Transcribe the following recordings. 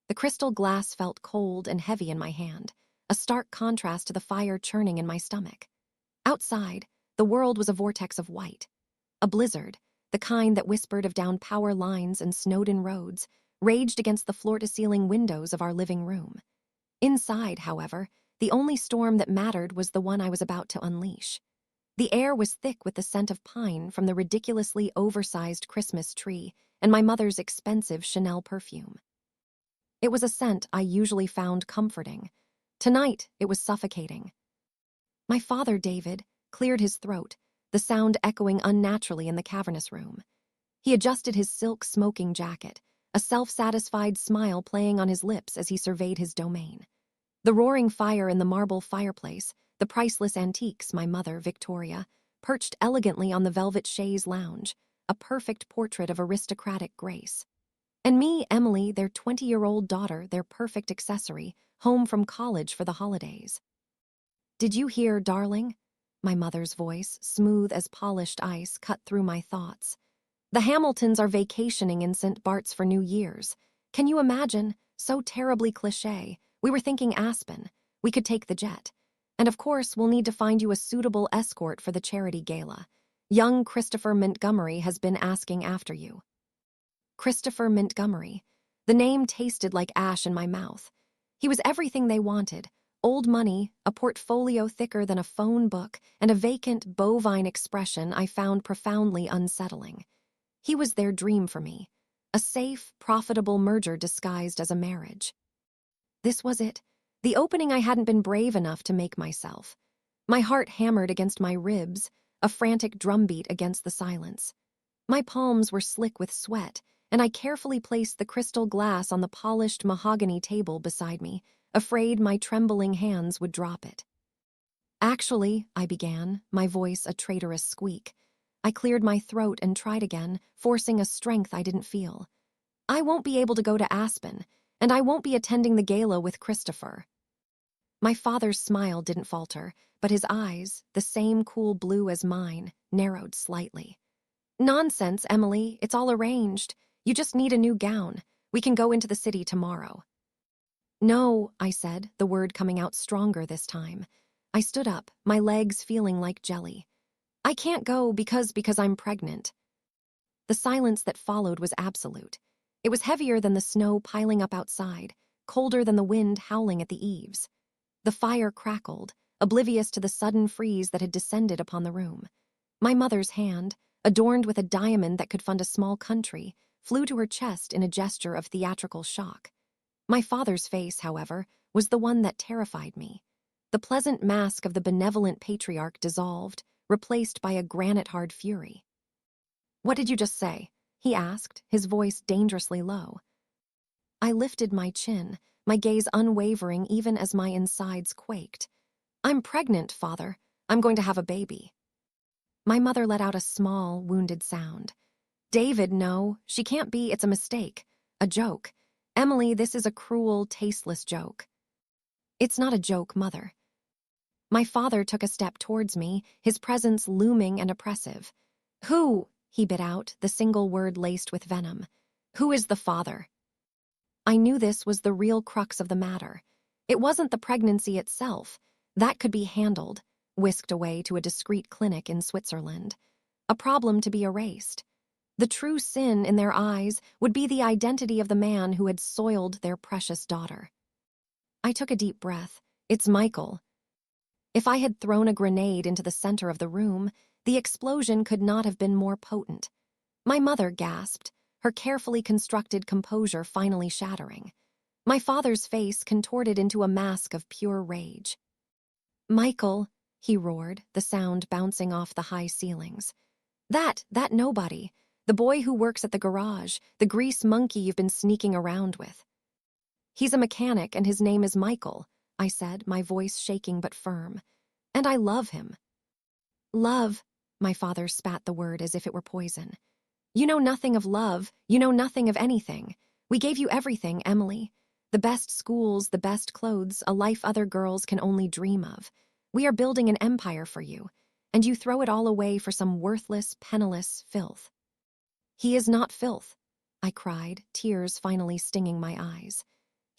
The crystal glass felt cold and heavy in my hand, a stark contrast to the fire churning in my stomach. Outside, the world was a vortex of white. A blizzard, the kind that whispered of downed power lines and snowed-in roads, raged against the floor-to-ceiling windows of our living room. Inside, however, the only storm that mattered was the one I was about to unleash. The air was thick with the scent of pine from the ridiculously oversized Christmas tree and my mother's expensive Chanel perfume. It was a scent I usually found comforting. Tonight, it was suffocating. My father, David, cleared his throat, the sound echoing unnaturally in the cavernous room. He adjusted his silk smoking jacket, a self-satisfied smile playing on his lips as he surveyed his domain. The roaring fire in the marble fireplace, the priceless antiques, my mother, Victoria, perched elegantly on the velvet chaise lounge, a perfect portrait of aristocratic grace. And me, Emily, their 20-year-old daughter, their perfect accessory, home from college for the holidays. "Did you hear, darling?" My mother's voice, smooth as polished ice, cut through my thoughts. "The Hamiltons are vacationing in St. Bart's for New Year's. Can you imagine? So terribly cliché. We were thinking Aspen. We could take the jet. And of course, we'll need to find you a suitable escort for the charity gala. Young Christopher Montgomery has been asking after you." Christopher Montgomery. The name tasted like ash in my mouth. He was everything they wanted: old money, a portfolio thicker than a phone book, and a vacant, bovine expression I found profoundly unsettling. He was their dream for me, a safe, profitable merger disguised as a marriage. This was it, the opening I hadn't been brave enough to make myself. My heart hammered against my ribs, a frantic drumbeat against the silence. My palms were slick with sweat, and I carefully placed the crystal glass on the polished mahogany table beside me, afraid my trembling hands would drop it. "Actually," I began, my voice a traitorous squeak. I cleared my throat and tried again, forcing a strength I didn't feel. "I won't be able to go to Aspen, and I won't be attending the gala with Christopher." My father's smile didn't falter, but his eyes, the same cool blue as mine, narrowed slightly. "Nonsense, Emily, it's all arranged. You just need a new gown. We can go into the city tomorrow." "No," I said, the word coming out stronger this time. I stood up, my legs feeling like jelly. "I can't go because I'm pregnant." The silence that followed was absolute. It was heavier than the snow piling up outside, colder than the wind howling at the eaves. The fire crackled, oblivious to the sudden freeze that had descended upon the room. My mother's hand, adorned with a diamond that could fund a small country, flew to her chest in a gesture of theatrical shock. My father's face, however, was the one that terrified me. The pleasant mask of the benevolent patriarch dissolved, replaced by a granite-hard fury. "What did you just say?" he asked, his voice dangerously low. I lifted my chin, my gaze unwavering even as my insides quaked. "I'm pregnant, Father. I'm going to have a baby." My mother let out a small, wounded sound. "David, no, she can't be. It's a mistake. A joke. Emily, this is a cruel, tasteless joke." "It's not a joke, Mother." My father took a step towards me, his presence looming and oppressive. "Who?" he bit out, the single word laced with venom. "Who is the father?" I knew this was the real crux of the matter. It wasn't the pregnancy itself. That could be handled, whisked away to a discreet clinic in Switzerland. A problem to be erased. The true sin in their eyes would be the identity of the man who had soiled their precious daughter. I took a deep breath. It's Michael. If I had thrown a grenade into the center of the room, the explosion could not have been more potent. My mother gasped, her carefully constructed composure finally shattering. My father's face contorted into a mask of pure rage. "Michael," he roared, the sound bouncing off the high ceilings. That nobody. The boy who works at the garage, the grease monkey you've been sneaking around with." "He's a mechanic and his name is Michael," I said, my voice shaking but firm. "And I love him." "Love," my father spat the word as if it were poison. "You know nothing of love, you know nothing of anything. We gave you everything, Emily. The best schools, the best clothes, a life other girls can only dream of. We are building an empire for you, and you throw it all away for some worthless, penniless filth." "He is not filth," I cried, tears finally stinging my eyes.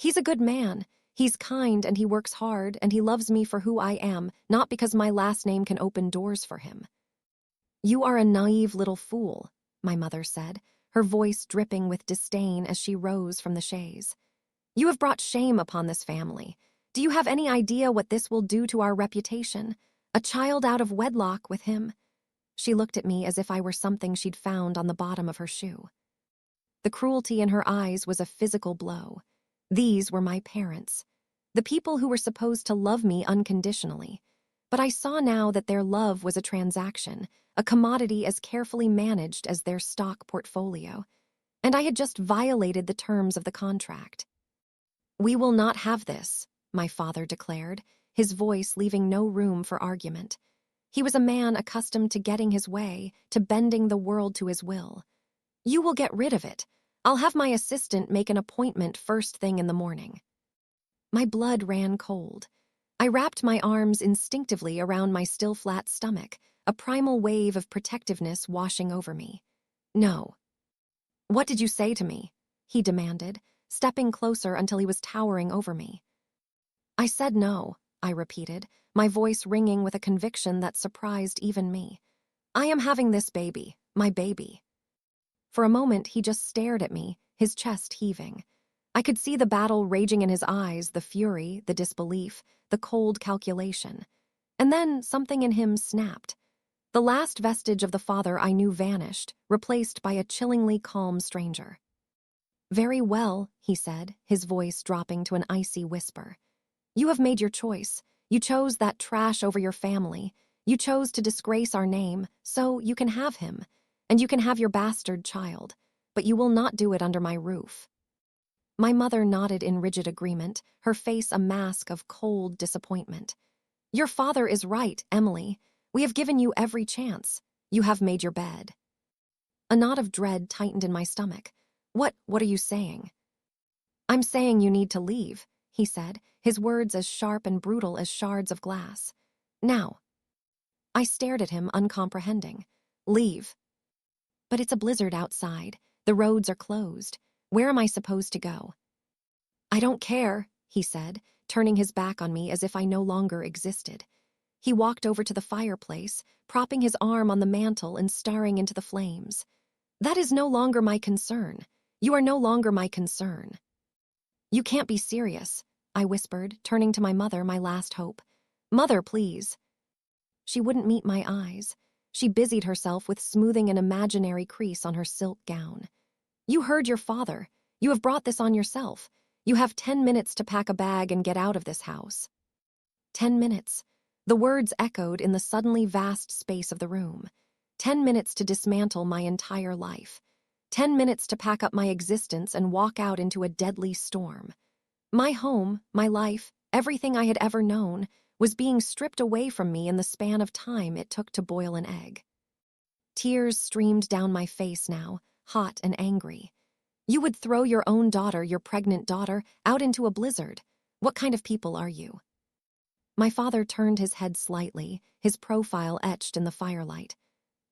He's a good man. He's kind and he works hard and he loves me for who I am, not because my last name can open doors for him. You are a naive little fool, my mother said, her voice dripping with disdain as she rose from the chaise. You have brought shame upon this family. Do you have any idea what this will do to our reputation? A child out of wedlock with him? She looked at me as if I were something she'd found on the bottom of her shoe. The cruelty in her eyes was a physical blow. These were my parents, the people who were supposed to love me unconditionally. But I saw now that their love was a transaction, a commodity as carefully managed as their stock portfolio. And I had just violated the terms of the contract. We will not have this, my father declared, his voice leaving no room for argument. He was a man accustomed to getting his way, to bending the world to his will. You will get rid of it. I'll have my assistant make an appointment first thing in the morning. My blood ran cold. I wrapped my arms instinctively around my still flat stomach, a primal wave of protectiveness washing over me. No. What did you say to me? He demanded, stepping closer until he was towering over me. I said no, I repeated, my voice ringing with a conviction that surprised even me. I am having this baby, my baby. For a moment, he just stared at me, his chest heaving. I could see the battle raging in his eyes, the fury, the disbelief, the cold calculation. And then something in him snapped. The last vestige of the father I knew vanished, replaced by a chillingly calm stranger. Very well, he said, his voice dropping to an icy whisper. You have made your choice. You chose that trash over your family. You chose to disgrace our name, so you can have him. And you can have your bastard child. But you will not do it under my roof. My mother nodded in rigid agreement, her face a mask of cold disappointment. Your father is right, Emily. We have given you every chance. You have made your bed. A knot of dread tightened in my stomach. What are you saying? I'm saying you need to leave, he said, his words as sharp and brutal as shards of glass. Now. I stared at him, uncomprehending. Leave. But it's a blizzard outside. The roads are closed. Where am I supposed to go? I don't care, he said, turning his back on me as if I no longer existed. He walked over to the fireplace, propping his arm on the mantel and staring into the flames. That is no longer my concern. You are no longer my concern. You can't be serious, I whispered, turning to my mother, my last hope. Mother, please. She wouldn't meet my eyes. She busied herself with smoothing an imaginary crease on her silk gown. You heard your father. You have brought this on yourself. You have 10 minutes to pack a bag and get out of this house. 10 minutes. The words echoed in the suddenly vast space of the room. 10 minutes to dismantle my entire life. 10 minutes to pack up my existence and walk out into a deadly storm. My home, my life, everything I had ever known, was being stripped away from me in the span of time it took to boil an egg. Tears streamed down my face now, hot and angry. You would throw your own daughter, your pregnant daughter, out into a blizzard. What kind of people are you? My father turned his head slightly, his profile etched in the firelight.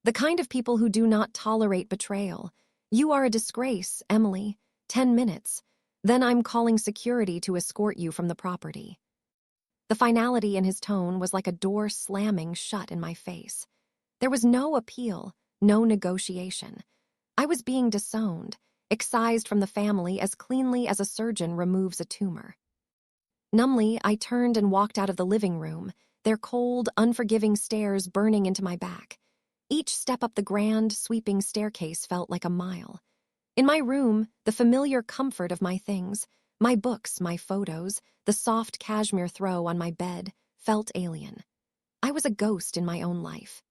The kind of people who do not tolerate betrayal. You are a disgrace, Emily. 10 minutes. Then I'm calling security to escort you from the property. The finality in his tone was like a door slamming shut in my face. There was no appeal, no negotiation. I was being disowned, excised from the family as cleanly as a surgeon removes a tumor. Numbly, I turned and walked out of the living room, their cold, unforgiving stares burning into my back. Each step up the grand, sweeping staircase felt like a mile. In my room, the familiar comfort of my things, my books, my photos, the soft cashmere throw on my bed, felt alien. I was a ghost in my own life.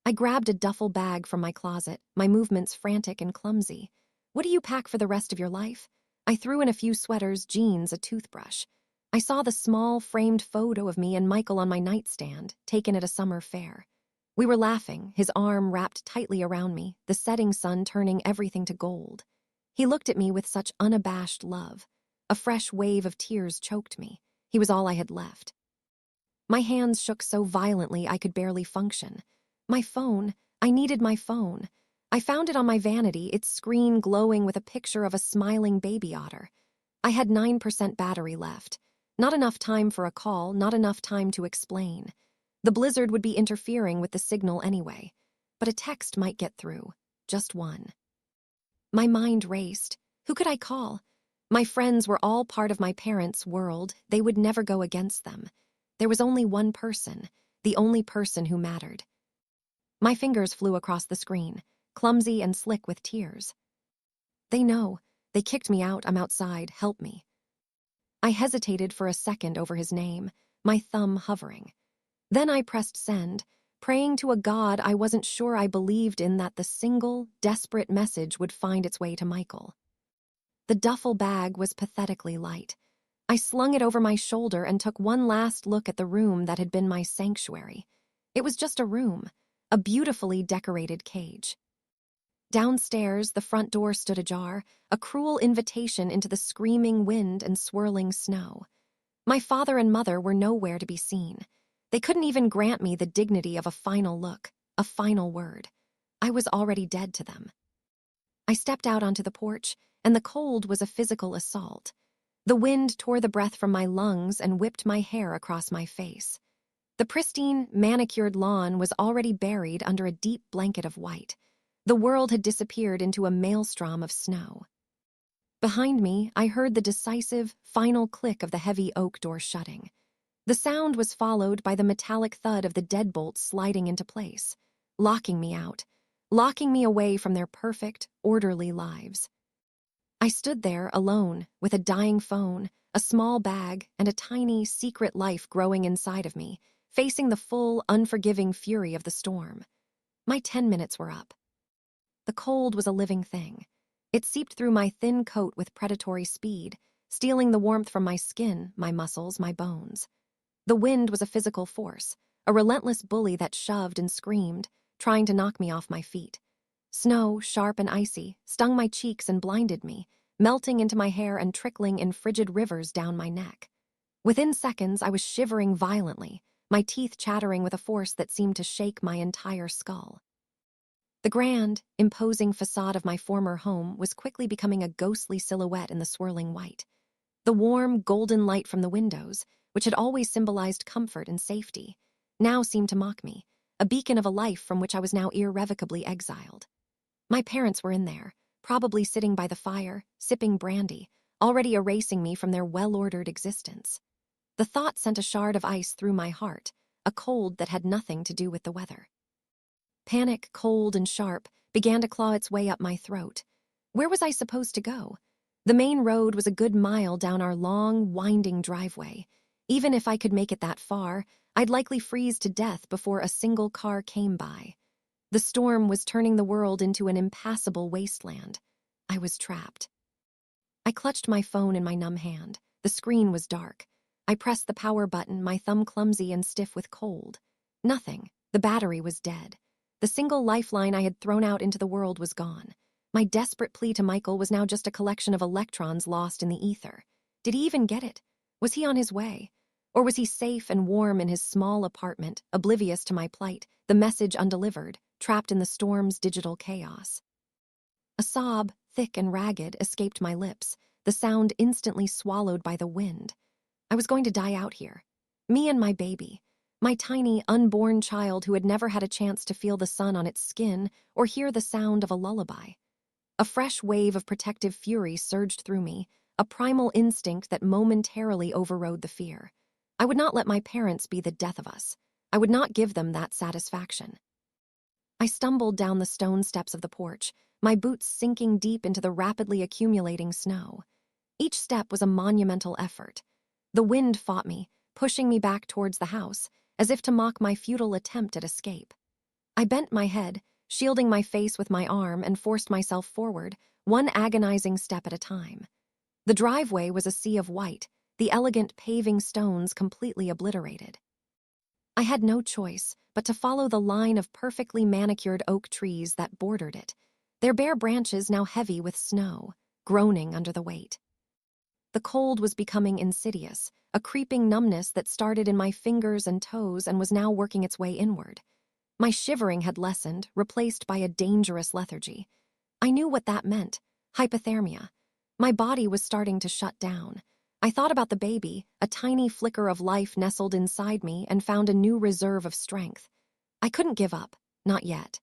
I grabbed a duffel bag from my closet, my movements frantic and clumsy. What do you pack for the rest of your life? I threw in a few sweaters, jeans, a toothbrush. I saw the small, framed photo of me and Michael on my nightstand, taken at a summer fair. We were laughing, his arm wrapped tightly around me, the setting sun turning everything to gold. He looked at me with such unabashed love. A fresh wave of tears choked me. He was all I had left. My hands shook so violently I could barely function. My phone. I needed my phone. I found it on my vanity, its screen glowing with a picture of a smiling baby otter. I had 9% battery left. Not enough time for a call, not enough time to explain. The blizzard would be interfering with the signal anyway, but a text might get through. Just one. My mind raced. Who could I call? My friends were all part of my parents' world. They would never go against them. There was only one person, the only person who mattered. My fingers flew across the screen, clumsy and slick with tears. They know. They kicked me out. I'm outside. Help me. I hesitated for a second over his name, my thumb hovering. Then I pressed send, praying to a God I wasn't sure I believed in that the single, desperate message would find its way to Michael. The duffel bag was pathetically light. I slung it over my shoulder and took one last look at the room that had been my sanctuary. It was just a room, a beautifully decorated cage. Downstairs, the front door stood ajar, a cruel invitation into the screaming wind and swirling snow. My father and mother were nowhere to be seen. They couldn't even grant me the dignity of a final look, a final word. I was already dead to them. I stepped out onto the porch, and the cold was a physical assault. The wind tore the breath from my lungs and whipped my hair across my face. The pristine, manicured lawn was already buried under a deep blanket of white. The world had disappeared into a maelstrom of snow. Behind me, I heard the decisive, final click of the heavy oak door shutting. The sound was followed by the metallic thud of the deadbolts sliding into place, locking me out, locking me away from their perfect, orderly lives. I stood there alone, with a dying phone, a small bag, and a tiny, secret life growing inside of me, facing the full, unforgiving fury of the storm. My 10 minutes were up. The cold was a living thing. It seeped through my thin coat with predatory speed, stealing the warmth from my skin, my muscles, my bones. The wind was a physical force, a relentless bully that shoved and screamed, trying to knock me off my feet. Snow, sharp and icy, stung my cheeks and blinded me, melting into my hair and trickling in frigid rivers down my neck. Within seconds, I was shivering violently, my teeth chattering with a force that seemed to shake my entire skull. The grand, imposing facade of my former home was quickly becoming a ghostly silhouette in the swirling white. The warm, golden light from the windows, which had always symbolized comfort and safety, now seemed to mock me, a beacon of a life from which I was now irrevocably exiled. My parents were in there, probably sitting by the fire, sipping brandy, already erasing me from their well-ordered existence. The thought sent a shard of ice through my heart, a cold that had nothing to do with the weather. Panic, cold and sharp, began to claw its way up my throat. Where was I supposed to go? The main road was a good mile down our long, winding driveway. Even if I could make it that far, I'd likely freeze to death before a single car came by. The storm was turning the world into an impassable wasteland. I was trapped. I clutched my phone in my numb hand. The screen was dark. I pressed the power button, my thumb clumsy and stiff with cold. Nothing. The battery was dead. The single lifeline I had thrown out into the world was gone. My desperate plea to Michael was now just a collection of electrons lost in the ether. Did he even get it? Was he on his way? Or was he safe and warm in his small apartment, oblivious to my plight, the message undelivered, trapped in the storm's digital chaos? A sob, thick and ragged, escaped my lips, the sound instantly swallowed by the wind. I was going to die out here. Me and my baby. My tiny, unborn child who had never had a chance to feel the sun on its skin or hear the sound of a lullaby. A fresh wave of protective fury surged through me, a primal instinct that momentarily overrode the fear. I would not let my parents be the death of us. I would not give them that satisfaction. I stumbled down the stone steps of the porch, my boots sinking deep into the rapidly accumulating snow. Each step was a monumental effort. The wind fought me, pushing me back towards the house, as if to mock my futile attempt at escape. I bent my head, shielding my face with my arm, and forced myself forward, one agonizing step at a time. The driveway was a sea of white, the elegant paving stones completely obliterated. I had no choice but to follow the line of perfectly manicured oak trees that bordered it, their bare branches now heavy with snow, groaning under the weight. The cold was becoming insidious, a creeping numbness that started in my fingers and toes and was now working its way inward. My shivering had lessened, replaced by a dangerous lethargy. I knew what that meant: hypothermia. My body was starting to shut down. I thought about the baby, a tiny flicker of life nestled inside me, and found a new reserve of strength. I couldn't give up, not yet.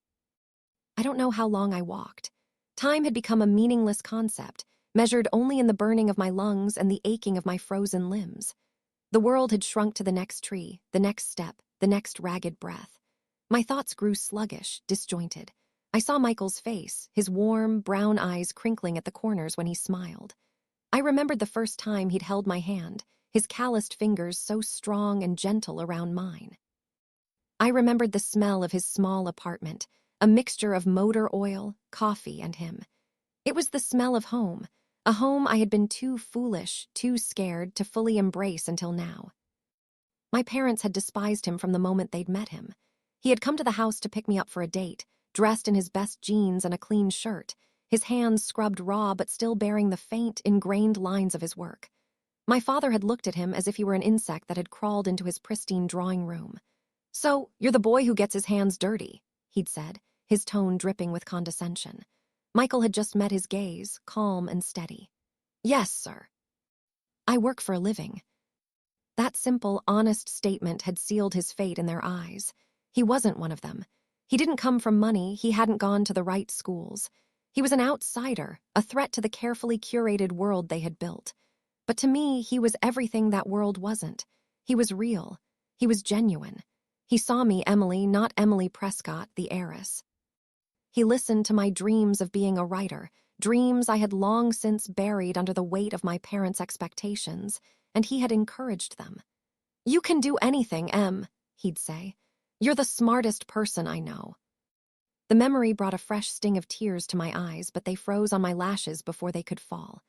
I don't know how long I walked. Time had become a meaningless concept, measured only in the burning of my lungs and the aching of my frozen limbs. The world had shrunk to the next tree, the next step, the next ragged breath. My thoughts grew sluggish, disjointed. I saw Michael's face, his warm, brown eyes crinkling at the corners when he smiled. I remembered the first time he'd held my hand, his calloused fingers so strong and gentle around mine. I remembered the smell of his small apartment, a mixture of motor oil, coffee, and him. It was the smell of home, a home I had been too foolish, too scared to fully embrace until now. My parents had despised him from the moment they'd met him. He had come to the house to pick me up for a date, dressed in his best jeans and a clean shirt, his hands scrubbed raw but still bearing the faint, ingrained lines of his work. My father had looked at him as if he were an insect that had crawled into his pristine drawing room. "So, you're the boy who gets his hands dirty," he'd said, his tone dripping with condescension. Michael had just met his gaze, calm and steady. "Yes, sir. I work for a living." That simple, honest statement had sealed his fate in their eyes. He wasn't one of them. He didn't come from money, he hadn't gone to the right schools. He was an outsider, a threat to the carefully curated world they had built. But to me, he was everything that world wasn't. He was real. He was genuine. He saw me, Emily, not Emily Prescott, the heiress. He listened to my dreams of being a writer, dreams I had long since buried under the weight of my parents' expectations, and he had encouraged them. "You can do anything, Em," he'd say. "You're the smartest person I know." The memory brought a fresh sting of tears to my eyes, but they froze on my lashes before they could fall.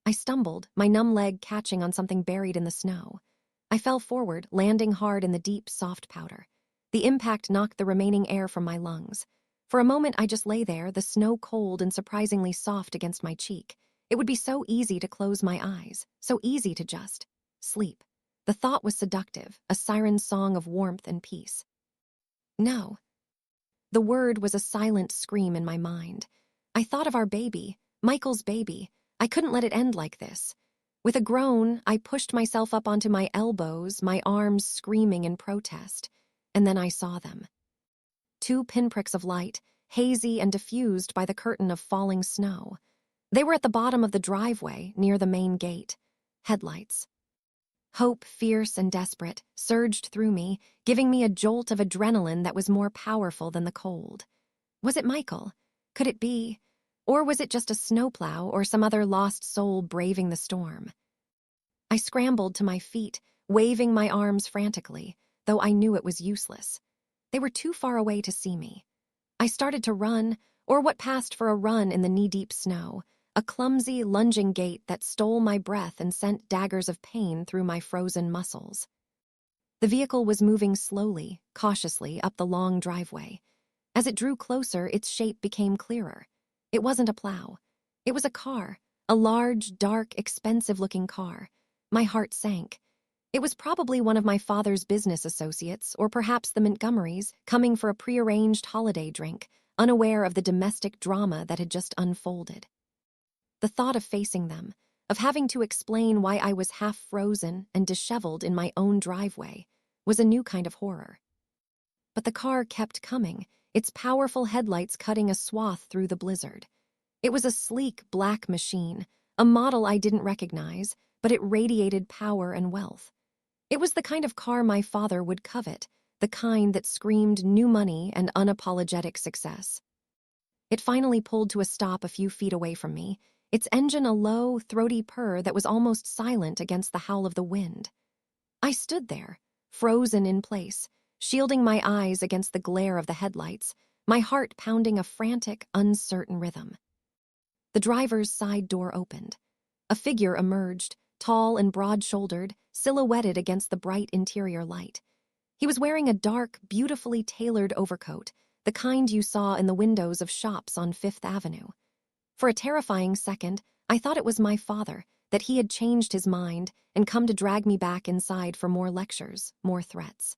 I stumbled, my numb leg catching on something buried in the snow. I fell forward, landing hard in the deep, soft powder. The impact knocked the remaining air from my lungs. For a moment, I just lay there, the snow cold and surprisingly soft against my cheek. It would be so easy to close my eyes, so easy to just sleep. The thought was seductive, a siren song of warmth and peace. No. The word was a silent scream in my mind. I thought of our baby, Michael's baby. I couldn't let it end like this. With a groan, I pushed myself up onto my elbows, my arms screaming in protest. And then I saw them. Two pinpricks of light, hazy and diffused by the curtain of falling snow. They were at the bottom of the driveway, near the main gate. Headlights. Hope, fierce and desperate, surged through me, giving me a jolt of adrenaline that was more powerful than the cold. Was it Michael? Could it be? Or was it just a snowplow or some other lost soul braving the storm? I scrambled to my feet, waving my arms frantically, though I knew it was useless. They were too far away to see me. I started to run, or what passed for a run in the knee-deep snow, a clumsy, lunging gait that stole my breath and sent daggers of pain through my frozen muscles. The vehicle was moving slowly, cautiously, up the long driveway. As it drew closer, its shape became clearer. It wasn't a plow. It was a car, a large, dark, expensive-looking car. My heart sank. It was probably one of my father's business associates, or perhaps the Montgomerys, coming for a prearranged holiday drink, unaware of the domestic drama that had just unfolded. The thought of facing them, of having to explain why I was half frozen and disheveled in my own driveway, was a new kind of horror. But the car kept coming, its powerful headlights cutting a swath through the blizzard. It was a sleek black machine, a model I didn't recognize, but it radiated power and wealth. It was the kind of car my father would covet, the kind that screamed new money and unapologetic success. It finally pulled to a stop a few feet away from me, its engine a low, throaty purr that was almost silent against the howl of the wind. I stood there, frozen in place, shielding my eyes against the glare of the headlights, my heart pounding a frantic, uncertain rhythm. The driver's side door opened. A figure emerged, tall and broad-shouldered, silhouetted against the bright interior light. He was wearing a dark, beautifully tailored overcoat, the kind you saw in the windows of shops on Fifth Avenue. For a terrifying second, I thought it was my father, that he had changed his mind and come to drag me back inside for more lectures, more threats.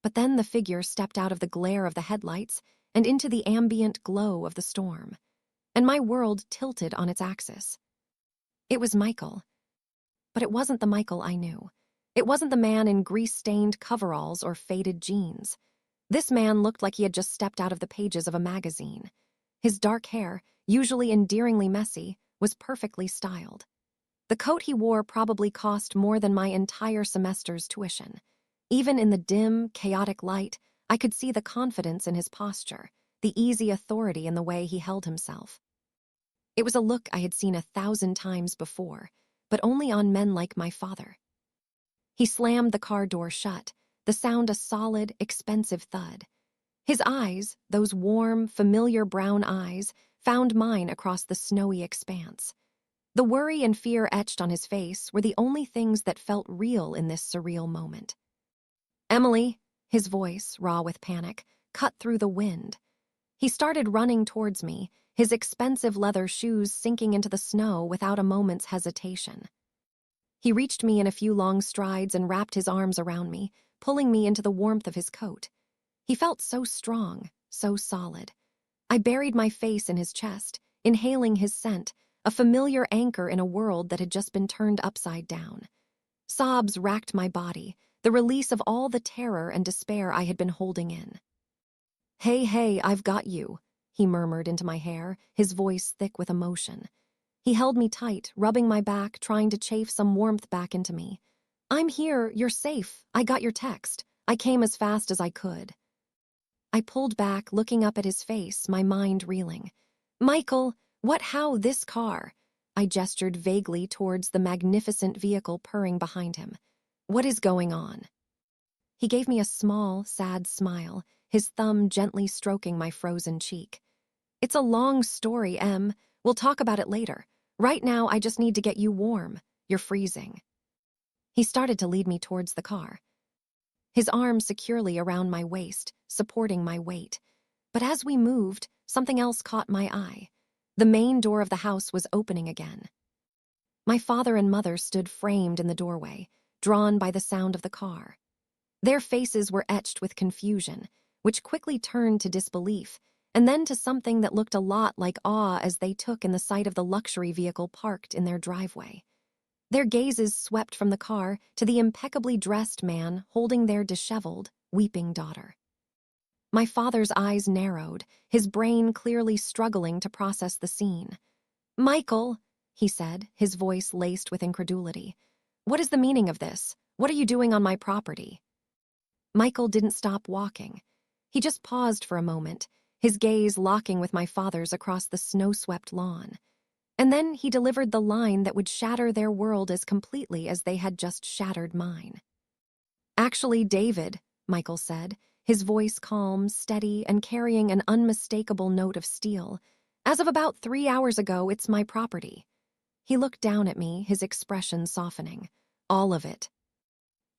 But then the figure stepped out of the glare of the headlights and into the ambient glow of the storm, and my world tilted on its axis. It was Michael. But it wasn't the Michael I knew. It wasn't the man in grease-stained coveralls or faded jeans. This man looked like he had just stepped out of the pages of a magazine. His dark hair, usually endearingly messy, was perfectly styled. The coat he wore probably cost more than my entire semester's tuition. Even in the dim, chaotic light, I could see the confidence in his posture, the easy authority in the way he held himself. It was a look I had seen 1,000 times before, but only on men like my father. He slammed the car door shut, the sound a solid, expensive thud. His eyes, those warm, familiar brown eyes, found mine across the snowy expanse. The worry and fear etched on his face were the only things that felt real in this surreal moment. "Emily," his voice, raw with panic, cut through the wind. He started running towards me, his expensive leather shoes sinking into the snow without a moment's hesitation. He reached me in a few long strides and wrapped his arms around me, pulling me into the warmth of his coat. He felt so strong, so solid. I buried my face in his chest, inhaling his scent, a familiar anchor in a world that had just been turned upside down. Sobs racked my body, the release of all the terror and despair I had been holding in. "Hey, I've got you," he murmured into my hair, his voice thick with emotion. He held me tight, rubbing my back, trying to chafe some warmth back into me. "I'm here, you're safe. I got your text. I came as fast as I could." I pulled back, looking up at his face, my mind reeling. "Michael, how this car?" I gestured vaguely towards the magnificent vehicle purring behind him. "What is going on?" He gave me a small, sad smile, his thumb gently stroking my frozen cheek. "It's a long story, Em. We'll talk about it later. Right now, I just need to get you warm. You're freezing." He started to lead me towards the car, his arm securely around my waist, supporting my weight. But as we moved, something else caught my eye. The main door of the house was opening again. My father and mother stood framed in the doorway, drawn by the sound of the car. Their faces were etched with confusion, which quickly turned to disbelief, and then to something that looked a lot like awe as they took in the sight of the luxury vehicle parked in their driveway. Their gazes swept from the car to the impeccably dressed man holding their disheveled, weeping daughter. My father's eyes narrowed, his brain clearly struggling to process the scene. "Michael," he said, his voice laced with incredulity. "What is the meaning of this? What are you doing on my property?" Michael didn't stop walking. He just paused for a moment, his gaze locking with my father's across the snow-swept lawn. And then he delivered the line that would shatter their world as completely as they had just shattered mine. "Actually, David," Michael said, his voice calm, steady, and carrying an unmistakable note of steel, "as of about 3 hours ago, it's my property." He looked down at me, his expression softening. "All of it."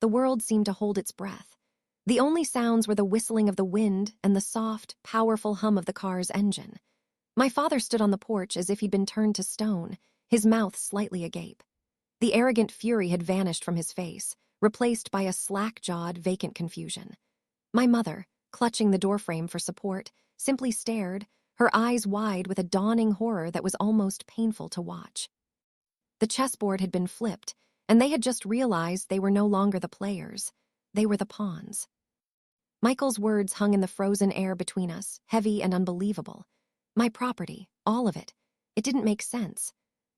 The world seemed to hold its breath. The only sounds were the whistling of the wind and the soft, powerful hum of the car's engine. My father stood on the porch as if he'd been turned to stone, his mouth slightly agape. The arrogant fury had vanished from his face, replaced by a slack-jawed, vacant confusion. My mother, clutching the doorframe for support, simply stared, her eyes wide with a dawning horror that was almost painful to watch. The chessboard had been flipped, and they had just realized they were no longer the players. They were the pawns. Michael's words hung in the frozen air between us, heavy and unbelievable. My property, all of it. It didn't make sense.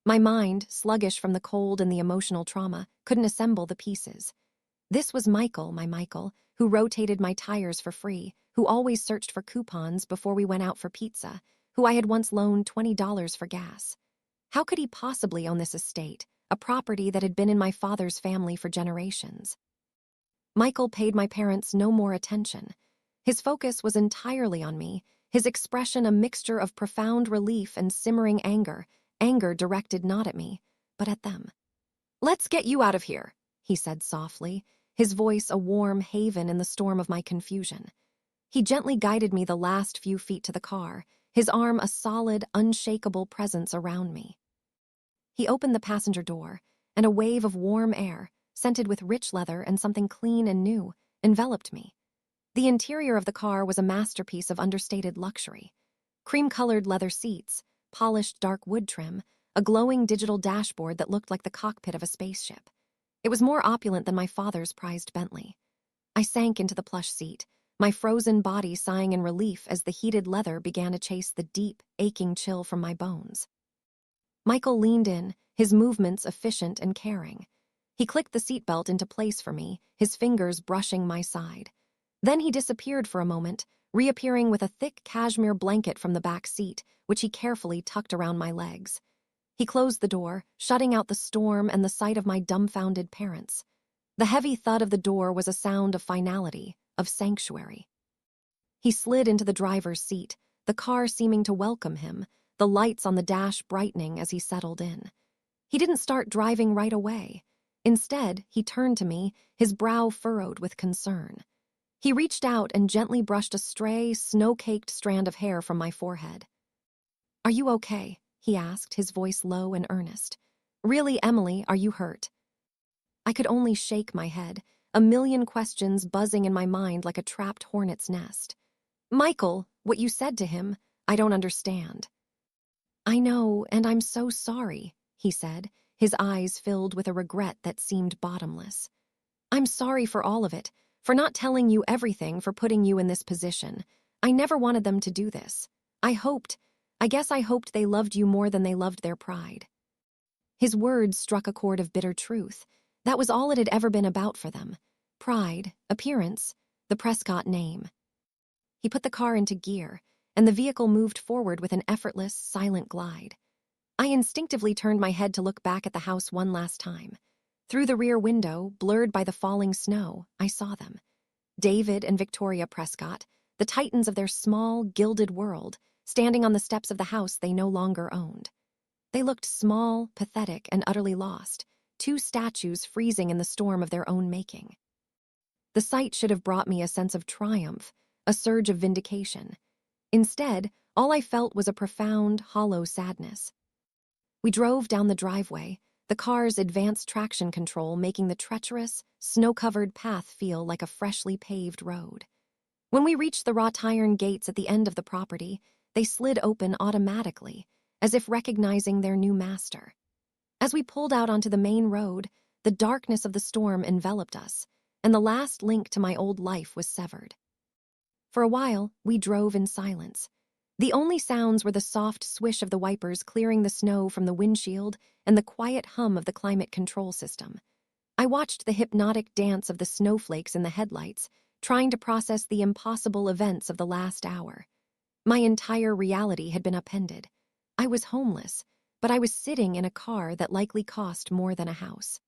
My mind, sluggish from the cold and the emotional trauma, couldn't assemble the pieces. This was Michael, my Michael, who rotated my tires for free, who always searched for coupons before we went out for pizza, who I had once loaned $20 for gas. How could he possibly own this estate, a property that had been in my father's family for generations? Michael paid my parents no more attention. His focus was entirely on me, his expression a mixture of profound relief and simmering anger, anger directed not at me, but at them. "Let's get you out of here," he said softly, his voice a warm haven in the storm of my confusion. He gently guided me the last few feet to the car, his arm a solid, unshakable presence around me. He opened the passenger door, and a wave of warm air, scented with rich leather and something clean and new, enveloped me. The interior of the car was a masterpiece of understated luxury. Cream-colored leather seats, polished dark wood trim, a glowing digital dashboard that looked like the cockpit of a spaceship. It was more opulent than my father's prized Bentley. I sank into the plush seat, my frozen body sighing in relief as the heated leather began to chase the deep, aching chill from my bones. Michael leaned in, his movements efficient and caring. He clicked the seatbelt into place for me, his fingers brushing my side. Then he disappeared for a moment, reappearing with a thick cashmere blanket from the back seat, which he carefully tucked around my legs. He closed the door, shutting out the storm and the sight of my dumbfounded parents. The heavy thud of the door was a sound of finality, of sanctuary. He slid into the driver's seat, the car seeming to welcome him, the lights on the dash brightening as he settled in. He didn't start driving right away. Instead, he turned to me, his brow furrowed with concern. He reached out and gently brushed a stray, snow-caked strand of hair from my forehead. "Are you okay?" he asked, his voice low and earnest. "Really, Emily, are you hurt?" I could only shake my head, a million questions buzzing in my mind like a trapped hornet's nest. "Michael, what you said to him, I don't understand." "I know, and I'm so sorry," he said, his eyes filled with a regret that seemed bottomless. "I'm sorry for all of it, for not telling you everything, for putting you in this position. I never wanted them to do this. I guess I hoped they loved you more than they loved their pride." His words struck a chord of bitter truth. That was all it had ever been about for them. Pride, appearance, the Prescott name. He put the car into gear, and the vehicle moved forward with an effortless, silent glide. I instinctively turned my head to look back at the house one last time. Through the rear window, blurred by the falling snow, I saw them. David and Victoria Prescott, the titans of their small, gilded world, standing on the steps of the house they no longer owned. They looked small, pathetic, and utterly lost, two statues freezing in the storm of their own making. The sight should have brought me a sense of triumph, a surge of vindication. Instead, all I felt was a profound, hollow sadness. We drove down the driveway, the car's advanced traction control making the treacherous, snow-covered path feel like a freshly paved road. When we reached the wrought iron gates at the end of the property, they slid open automatically, as if recognizing their new master. As we pulled out onto the main road, the darkness of the storm enveloped us, and the last link to my old life was severed. For a while, we drove in silence. The only sounds were the soft swish of the wipers clearing the snow from the windshield and the quiet hum of the climate control system. I watched the hypnotic dance of the snowflakes in the headlights, trying to process the impossible events of the last hour. My entire reality had been upended. I was homeless, but I was sitting in a car that likely cost more than a house.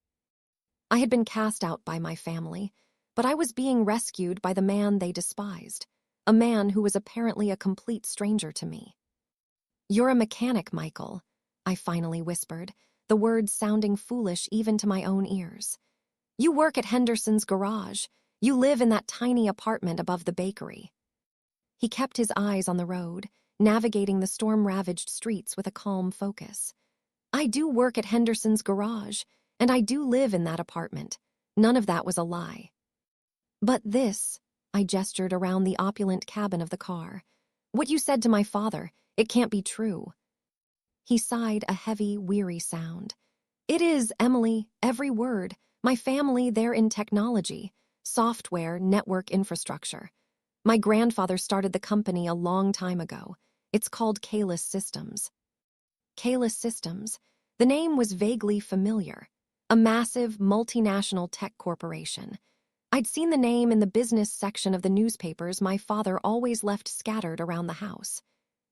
I had been cast out by my family, but I was being rescued by the man they despised, a man who was apparently a complete stranger to me. "You're a mechanic, Michael," I finally whispered, the words sounding foolish even to my own ears. "You work at Henderson's garage. You live in that tiny apartment above the bakery." He kept his eyes on the road, navigating the storm-ravaged streets with a calm focus. "I do work at Henderson's garage, and I do live in that apartment. None of that was a lie. But this," I gestured around the opulent cabin of the car, "what you said to my father, it can't be true." He sighed a heavy, weary sound. "It is, Emily, every word. My family, they're in technology, software, network infrastructure. My grandfather started the company a long time ago. It's called Kalis Systems." Kalis Systems. The name was vaguely familiar. A massive, multinational tech corporation. I'd seen the name in the business section of the newspapers my father always left scattered around the house.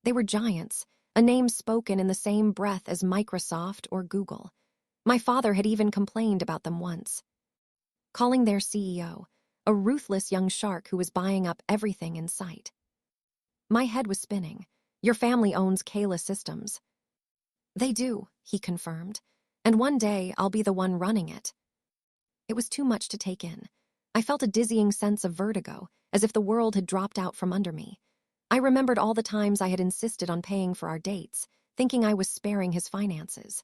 They were giants, a name spoken in the same breath as Microsoft or Google. My father had even complained about them once. Calling their CEO, a ruthless young shark who was buying up everything in sight. My head was spinning. "Your family owns Kalis Systems." "They do," he confirmed, "and one day I'll be the one running it." It was too much to take in. I felt a dizzying sense of vertigo, as if the world had dropped out from under me. I remembered all the times I had insisted on paying for our dates, thinking I was sparing his finances.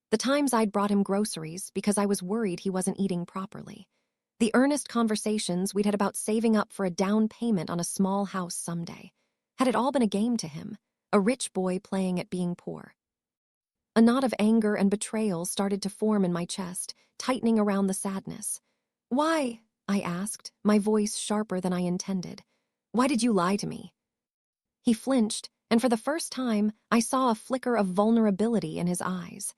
The times I'd brought him groceries because I was worried he wasn't eating properly. The earnest conversations we'd had about saving up for a down payment on a small house someday. Had it all been a game to him, a rich boy playing at being poor? A knot of anger and betrayal started to form in my chest, tightening around the sadness. "Why?" I asked, my voice sharper than I intended. "Why did you lie to me?" He flinched, and for the first time, I saw a flicker of vulnerability in his eyes.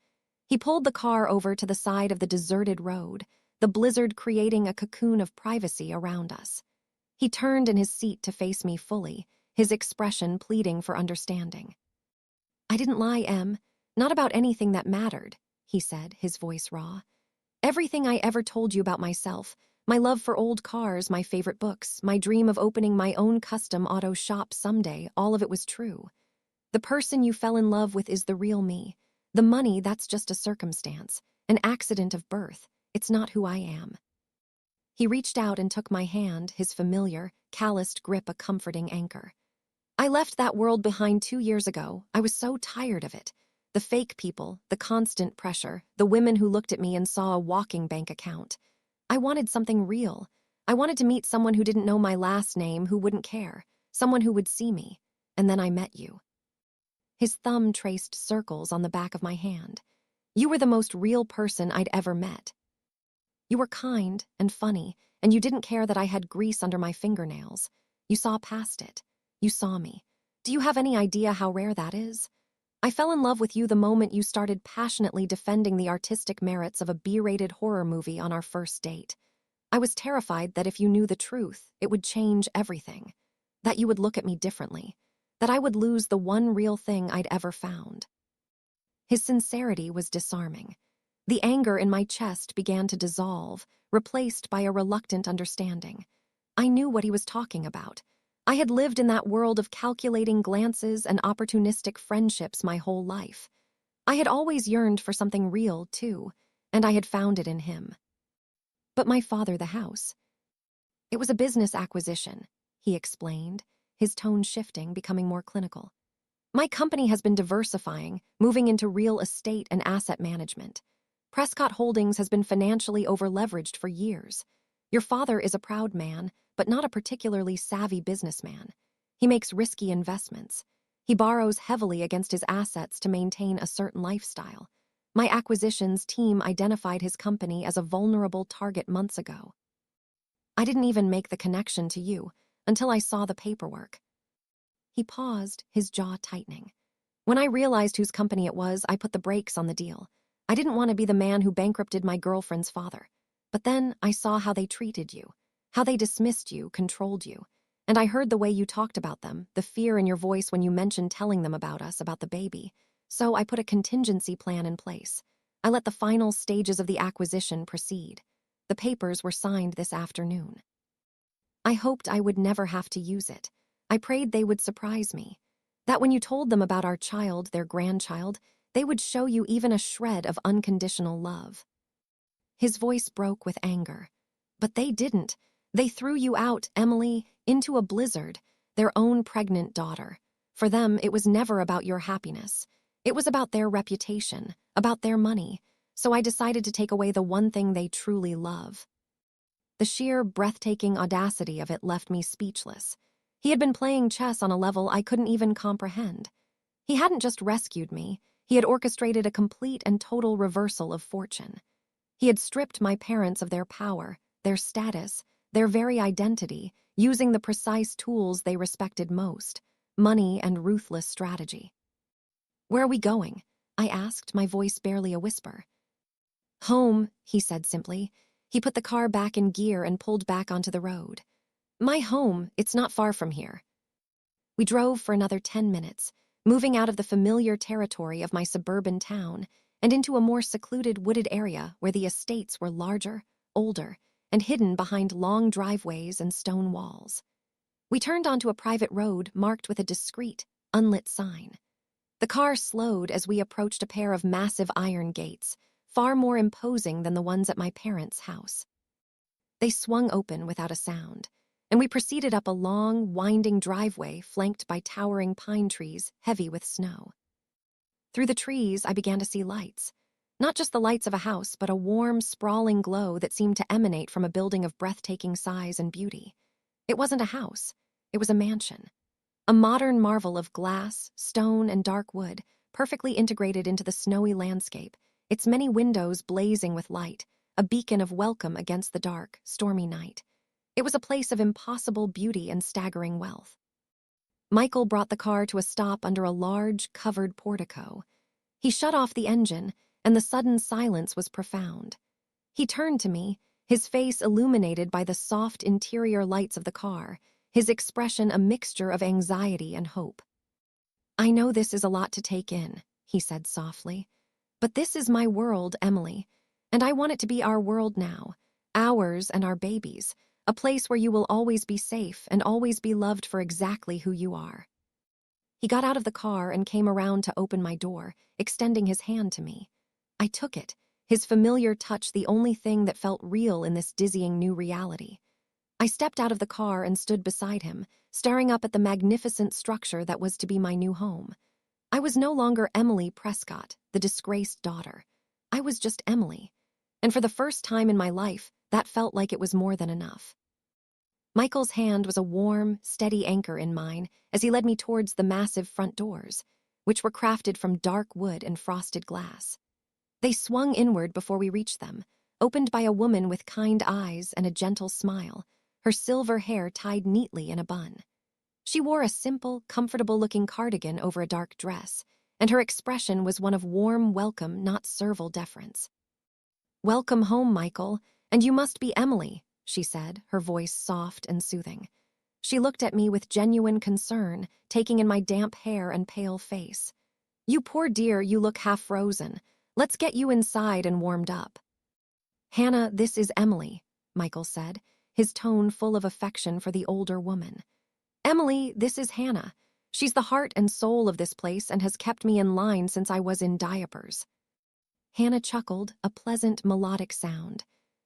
He pulled the car over to the side of the deserted road, the blizzard creating a cocoon of privacy around us. He turned in his seat to face me fully, his expression pleading for understanding. "I didn't lie, Em. Not about anything that mattered," he said, his voice raw. "Everything I ever told you about myself, my love for old cars, my favorite books, my dream of opening my own custom auto shop someday, all of it was true. The person you fell in love with is the real me. The money, that's just a circumstance, an accident of birth. It's not who I am." He reached out and took my hand, his familiar, calloused grip a comforting anchor. "I left that world behind 2 years ago. I was so tired of it. The fake people, the constant pressure, the women who looked at me and saw a walking bank account. I wanted something real. I wanted to meet someone who didn't know my last name, who wouldn't care, someone who would see me. And then I met you." His thumb traced circles on the back of my hand. "You were the most real person I'd ever met. You were kind and funny, and you didn't care that I had grease under my fingernails. You saw past it. You saw me. Do you have any idea how rare that is? I fell in love with you the moment you started passionately defending the artistic merits of a B-rated horror movie on our first date. I was terrified that if you knew the truth, it would change everything. That you would look at me differently. That I would lose the one real thing I'd ever found." His sincerity was disarming. The anger in my chest began to dissolve, replaced by a reluctant understanding. I knew what he was talking about. I had lived in that world of calculating glances and opportunistic friendships my whole life. I had always yearned for something real, too, and I had found it in him. "But my father, the house. It was a business acquisition," he explained, his tone shifting, becoming more clinical. "My company has been diversifying, moving into real estate and asset management. Prescott Holdings has been financially overleveraged for years. Your father is a proud man, but not a particularly savvy businessman. He makes risky investments. He borrows heavily against his assets to maintain a certain lifestyle. My acquisitions team identified his company as a vulnerable target months ago. I didn't even make the connection to you until I saw the paperwork." He paused, his jaw tightening. "When I realized whose company it was, I put the brakes on the deal. I didn't want to be the man who bankrupted my girlfriend's father. But then I saw how they treated you, how they dismissed you, controlled you. And I heard the way you talked about them, the fear in your voice when you mentioned telling them about us, about the baby. So I put a contingency plan in place. I let the final stages of the acquisition proceed. The papers were signed this afternoon. I hoped I would never have to use it. I prayed they would surprise me. That when you told them about our child, their grandchild, they would show you even a shred of unconditional love." His voice broke with anger. "But they didn't. They threw you out, Emily, into a blizzard, their own pregnant daughter. For them, it was never about your happiness. It was about their reputation, about their money. So I decided to take away the one thing they truly love." The sheer, breathtaking audacity of it left me speechless. He had been playing chess on a level I couldn't even comprehend. He hadn't just rescued me, he had orchestrated a complete and total reversal of fortune. He had stripped my parents of their power, their status, their very identity, using the precise tools they respected most, money and ruthless strategy. "Where are we going?" I asked, my voice barely a whisper. "Home," he said simply. He put the car back in gear and pulled back onto the road. "My home, it's not far from here." We drove for another 10 minutes, moving out of the familiar territory of my suburban town and into a more secluded wooded area where the estates were larger, older, and hidden behind long driveways and stone walls. We turned onto a private road marked with a discreet, unlit sign. The car slowed as we approached a pair of massive iron gates, far more imposing than the ones at my parents' house. They swung open without a sound, and we proceeded up a long, winding driveway flanked by towering pine trees heavy with snow. Through the trees, I began to see lights. Not just the lights of a house, but a warm, sprawling glow that seemed to emanate from a building of breathtaking size and beauty. It wasn't a house. It was a mansion. A modern marvel of glass, stone, and dark wood, perfectly integrated into the snowy landscape, its many windows blazing with light, a beacon of welcome against the dark, stormy night. It was a place of impossible beauty and staggering wealth. Michael brought the car to a stop under a large, covered portico. He shut off the engine, and the sudden silence was profound. He turned to me, his face illuminated by the soft interior lights of the car, his expression a mixture of anxiety and hope. "I know this is a lot to take in," he said softly, "but this is my world, Emily, and I want it to be our world now, ours and our babies, a place where you will always be safe and always be loved for exactly who you are." He got out of the car and came around to open my door, extending his hand to me. I took it, his familiar touch the only thing that felt real in this dizzying new reality. I stepped out of the car and stood beside him, staring up at the magnificent structure that was to be my new home. I was no longer Emily Prescott, the disgraced daughter. I was just Emily. And for the first time in my life, that felt like it was more than enough. Michael's hand was a warm, steady anchor in mine as he led me towards the massive front doors, which were crafted from dark wood and frosted glass. They swung inward before we reached them, opened by a woman with kind eyes and a gentle smile, her silver hair tied neatly in a bun. She wore a simple, comfortable-looking cardigan over a dark dress, and her expression was one of warm welcome, not servile deference. "Welcome home, Michael, and you must be Emily," she said, her voice soft and soothing. She looked at me with genuine concern, taking in my damp hair and pale face. "You poor dear, you look half frozen. Let's get you inside and warmed up." "Hannah, this is Emily," Michael said, his tone full of affection for the older woman. "Emily, this is Hannah. She's the heart and soul of this place and has kept me in line since I was in diapers." Hannah chuckled, a pleasant, melodic sound.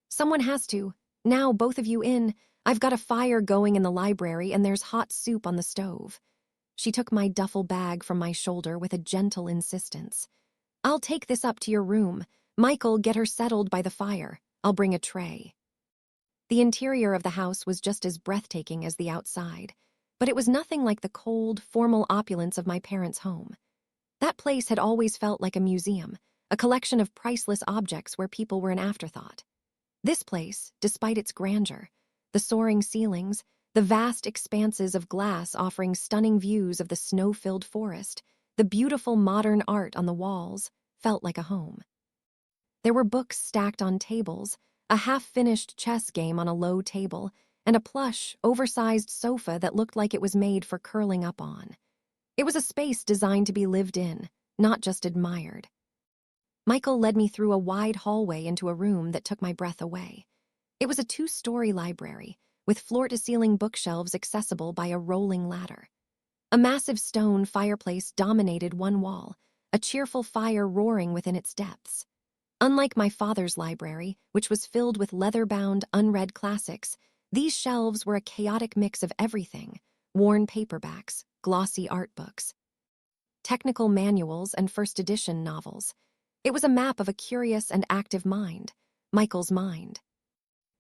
"Someone has to. Now, both of you in. I've got a fire going in the library and there's hot soup on the stove." She took my duffel bag from my shoulder with a gentle insistence. "I'll take this up to your room. Michael, get her settled by the fire. I'll bring a tray." The interior of the house was just as breathtaking as the outside, but it was nothing like the cold, formal opulence of my parents' home. That place had always felt like a museum, a collection of priceless objects where people were an afterthought. This place, despite its grandeur, the soaring ceilings, the vast expanses of glass offering stunning views of the snow-filled forest, the beautiful modern art on the walls, felt like a home. There were books stacked on tables, a half-finished chess game on a low table, and a plush, oversized sofa that looked like it was made for curling up on. It was a space designed to be lived in, not just admired. Michael led me through a wide hallway into a room that took my breath away. It was a 2-story library, with floor-to-ceiling bookshelves accessible by a rolling ladder. A massive stone fireplace dominated one wall, a cheerful fire roaring within its depths. Unlike my father's library, which was filled with leather-bound, unread classics, these shelves were a chaotic mix of everything: worn paperbacks, glossy art books, technical manuals, and first-edition novels. It was a map of a curious and active mind, Michael's mind.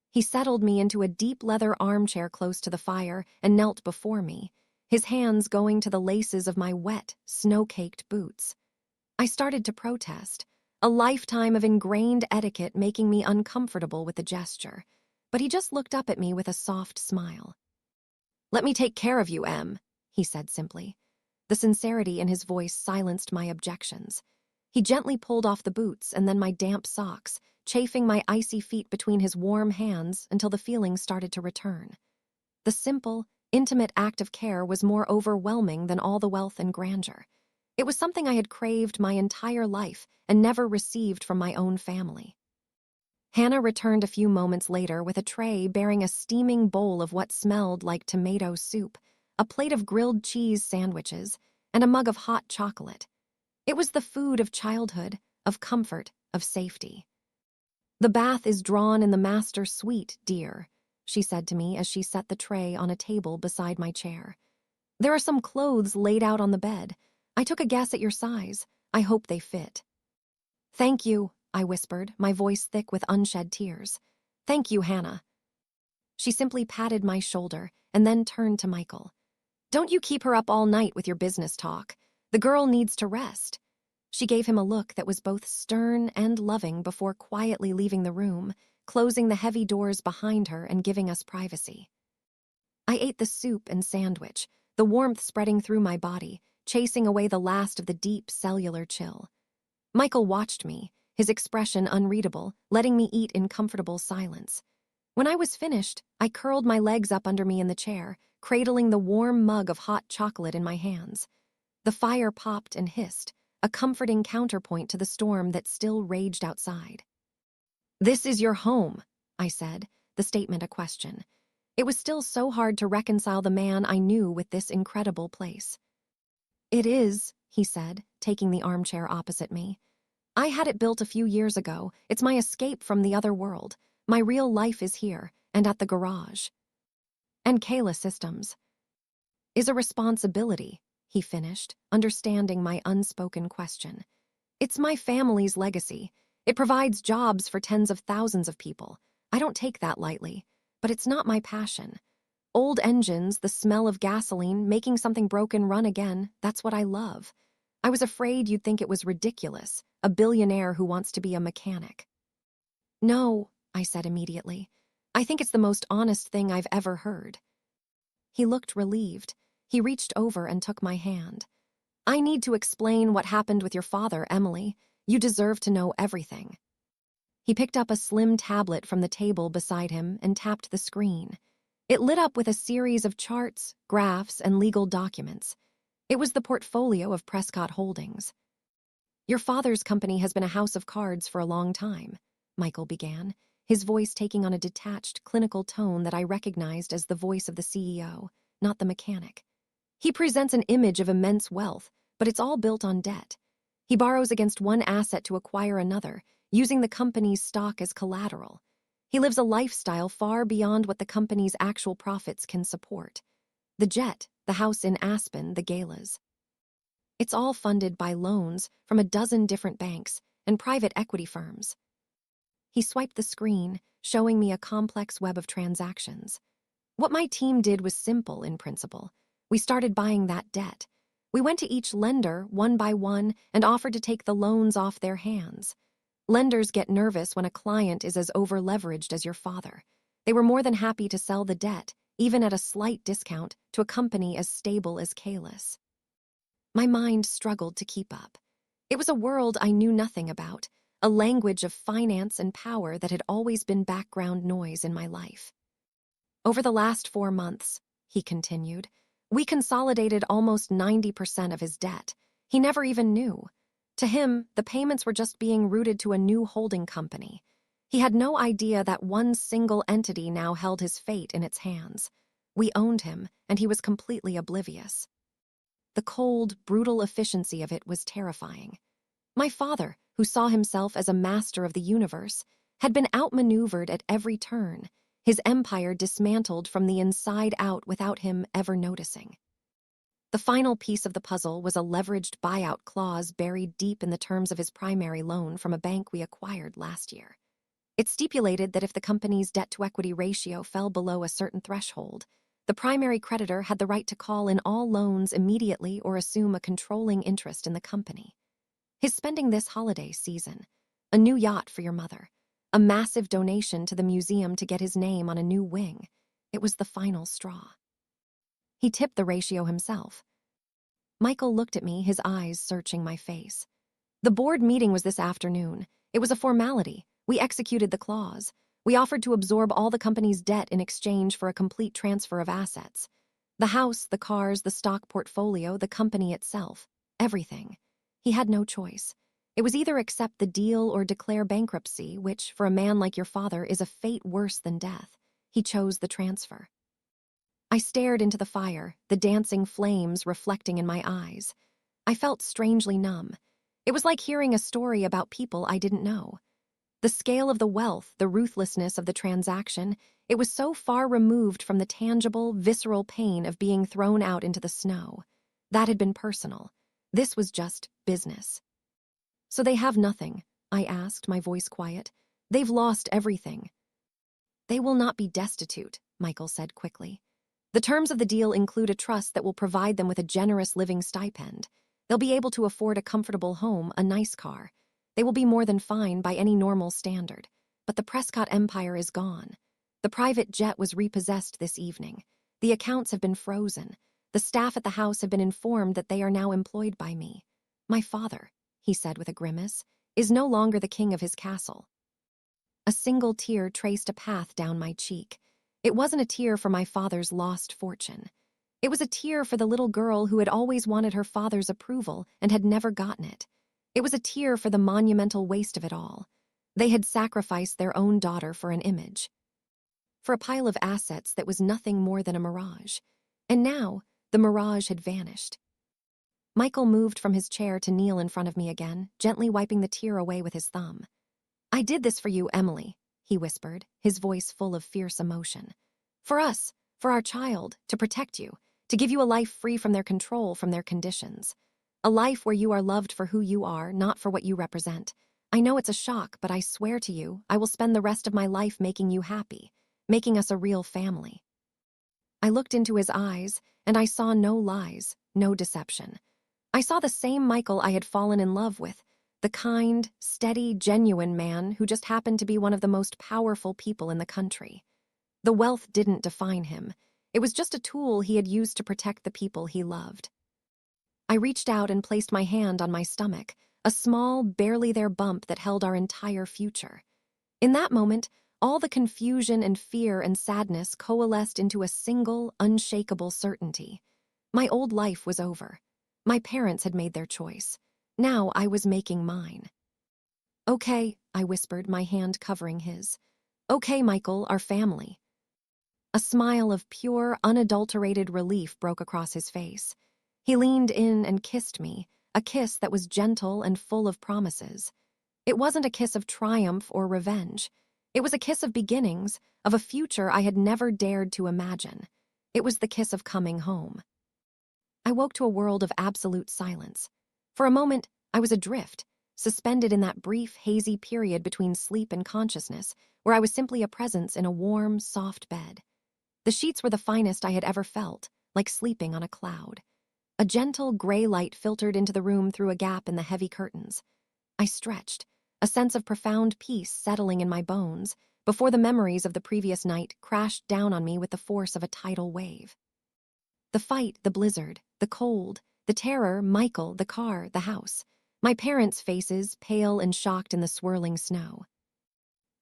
He settled me into a deep leather armchair close to the fire and knelt before me, his hands going to the laces of my wet, snow-caked boots. I started to protest, a lifetime of ingrained etiquette making me uncomfortable with the gesture, but he just looked up at me with a soft smile. "Let me take care of you, Em," he said simply. The sincerity in his voice silenced my objections. He gently pulled off the boots and then my damp socks, chafing my icy feet between his warm hands until the feeling started to return. The simple, intimate act of care was more overwhelming than all the wealth and grandeur. It was something I had craved my entire life and never received from my own family. Hannah returned a few moments later with a tray bearing a steaming bowl of what smelled like tomato soup, a plate of grilled cheese sandwiches, and a mug of hot chocolate. It was the food of childhood, of comfort, of safety. "The bath is drawn in the master suite, dear," she said to me as she set the tray on a table beside my chair. "There are some clothes laid out on the bed. I took a guess at your size. I hope they fit." "Thank you," I whispered, my voice thick with unshed tears. "Thank you, Hannah." She simply patted my shoulder and then turned to Michael. "Don't you keep her up all night with your business talk. The girl needs to rest." She gave him a look that was both stern and loving before quietly leaving the room, closing the heavy doors behind her and giving us privacy. I ate the soup and sandwich, the warmth spreading through my body, chasing away the last of the deep cellular chill. Michael watched me, his expression unreadable, letting me eat in comfortable silence. When I was finished, I curled my legs up under me in the chair, cradling the warm mug of hot chocolate in my hands. The fire popped and hissed, a comforting counterpoint to the storm that still raged outside. "This is your home," I said, the statement a question. It was still so hard to reconcile the man I knew with this incredible place. "It is," he said, taking the armchair opposite me. "I had it built a few years ago. It's my escape from the other world. My real life is here, and at the garage. And Kayla Systems is a responsibility," he finished, understanding my unspoken question. "It's my family's legacy. It provides jobs for tens of thousands of people. I don't take that lightly, but it's not my passion. Old engines, the smell of gasoline, making something broken run again, that's what I love. I was afraid you'd think it was ridiculous, a billionaire who wants to be a mechanic." "No," I said immediately. "I think it's the most honest thing I've ever heard." He looked relieved. He reached over and took my hand. "I need to explain what happened with your father, Emily. You deserve to know everything." He picked up a slim tablet from the table beside him and tapped the screen. It lit up with a series of charts, graphs, and legal documents. It was the portfolio of Prescott Holdings. "Your father's company has been a house of cards for a long time," Michael began, his voice taking on a detached, clinical tone that I recognized as the voice of the CEO, not the mechanic. "He presents an image of immense wealth, but it's all built on debt. He borrows against one asset to acquire another, using the company's stock as collateral. He lives a lifestyle far beyond what the company's actual profits can support. The jet, the house in Aspen, the galas. It's all funded by loans from a dozen different banks and private equity firms." He swiped the screen, showing me a complex web of transactions. "What my team did was simple in principle. We started buying that debt. We went to each lender, one by one, and offered to take the loans off their hands. Lenders get nervous when a client is as over-leveraged as your father. They were more than happy to sell the debt, even at a slight discount, to a company as stable as Kalis." My mind struggled to keep up. It was a world I knew nothing about, a language of finance and power that had always been background noise in my life. "Over the last 4 months," he continued, "we consolidated almost 90% of his debt. He never even knew. To him, the payments were just being routed to a new holding company. He had no idea that one single entity now held his fate in its hands. We owned him, and he was completely oblivious. The cold, brutal efficiency of it was terrifying. My father, who saw himself as a master of the universe, had been outmaneuvered at every turn, his empire dismantled from the inside out without him ever noticing. The final piece of the puzzle was a leveraged buyout clause buried deep in the terms of his primary loan from a bank we acquired last year. It stipulated that if the company's debt-to-equity ratio fell below a certain threshold, the primary creditor had the right to call in all loans immediately or assume a controlling interest in the company. His spending this holiday season, a new yacht for your mother, a massive donation to the museum to get his name on a new wing, it was the final straw. He tipped the ratio himself. Michael looked at me, his eyes searching my face. "The board meeting was this afternoon. It was a formality. We executed the clause. We offered to absorb all the company's debt in exchange for a complete transfer of assets. The house, the cars, the stock portfolio, the company itself. Everything. He had no choice. It was either accept the deal or declare bankruptcy, which, for a man like your father, is a fate worse than death. He chose the transfer." I stared into the fire, the dancing flames reflecting in my eyes. I felt strangely numb. It was like hearing a story about people I didn't know. The scale of the wealth, the ruthlessness of the transaction, it was so far removed from the tangible, visceral pain of being thrown out into the snow. That had been personal. This was just business. "So they have nothing?" I asked, my voice quiet. "They've lost everything." "They will not be destitute," Michael said quickly. "The terms of the deal include a trust that will provide them with a generous living stipend. They'll be able to afford a comfortable home, a nice car. They will be more than fine by any normal standard. But the Prescott empire is gone. The private jet was repossessed this evening. The accounts have been frozen. The staff at the house have been informed that they are now employed by me. My father, he said with a grimace, is no longer the king of his castle. A single tear traced a path down my cheek. It wasn't a tear for my father's lost fortune. It was a tear for the little girl who had always wanted her father's approval and had never gotten it. It was a tear for the monumental waste of it all. They had sacrificed their own daughter for an image, for a pile of assets that was nothing more than a mirage. And now, the mirage had vanished. Michael moved from his chair to kneel in front of me again, gently wiping the tear away with his thumb. "I did this for you, Emily," he whispered, his voice full of fierce emotion. "For us, for our child, to protect you, to give you a life free from their control, from their conditions. A life where you are loved for who you are, not for what you represent. I know it's a shock, but I swear to you, I will spend the rest of my life making you happy, making us a real family." I looked into his eyes, and I saw no lies, no deception. I saw the same Michael I had fallen in love with, the kind, steady, genuine man who just happened to be one of the most powerful people in the country. The wealth didn't define him. It was just a tool he had used to protect the people he loved. I reached out and placed my hand on my stomach, a small, barely there bump that held our entire future. In that moment, all the confusion and fear and sadness coalesced into a single, unshakable certainty. My old life was over. My parents had made their choice. Now I was making mine. "Okay," I whispered, my hand covering his. "Okay, Michael, our family." A smile of pure, unadulterated relief broke across his face. He leaned in and kissed me, a kiss that was gentle and full of promises. It wasn't a kiss of triumph or revenge. It was a kiss of beginnings, of a future I had never dared to imagine. It was the kiss of coming home. I woke to a world of absolute silence. For a moment, I was adrift, suspended in that brief, hazy period between sleep and consciousness, where I was simply a presence in a warm, soft bed. The sheets were the finest I had ever felt, like sleeping on a cloud. A gentle, gray light filtered into the room through a gap in the heavy curtains. I stretched, a sense of profound peace settling in my bones, before the memories of the previous night crashed down on me with the force of a tidal wave. The fight, the blizzard, the cold, the terror, Michael, the car, the house. My parents' faces, pale and shocked in the swirling snow.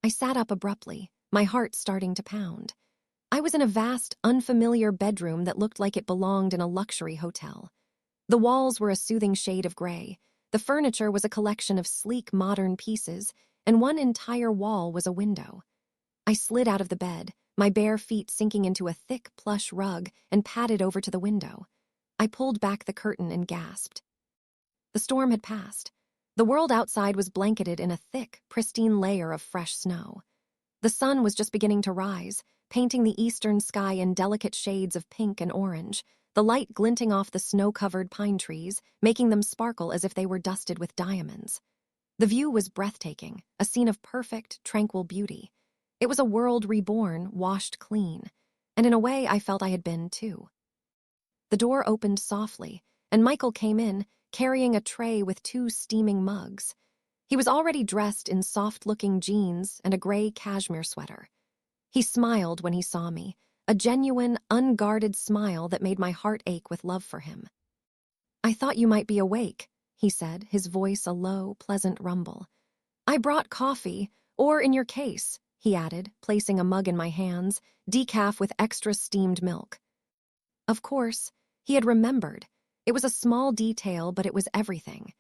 I sat up abruptly, my heart starting to pound. I was in a vast, unfamiliar bedroom that looked like it belonged in a luxury hotel. The walls were a soothing shade of gray. The furniture was a collection of sleek, modern pieces, and one entire wall was a window. I slid out of the bed, my bare feet sinking into a thick, plush rug, and padded over to the window. I pulled back the curtain and gasped. The storm had passed. The world outside was blanketed in a thick, pristine layer of fresh snow. The sun was just beginning to rise, painting the eastern sky in delicate shades of pink and orange, the light glinting off the snow-covered pine trees, making them sparkle as if they were dusted with diamonds. The view was breathtaking, a scene of perfect, tranquil beauty. It was a world reborn, washed clean, and in a way I felt I had been too. The door opened softly, and Michael came in, carrying a tray with 2 steaming mugs. He was already dressed in soft-looking jeans and a gray cashmere sweater. He smiled when he saw me, a genuine, unguarded smile that made my heart ache with love for him. "I thought you might be awake," he said, his voice a low, pleasant rumble. "I brought coffee, or in your case," he added, placing a mug in my hands, decaf with extra steamed milk. Of course, he had remembered. It was a small detail, but it was everything.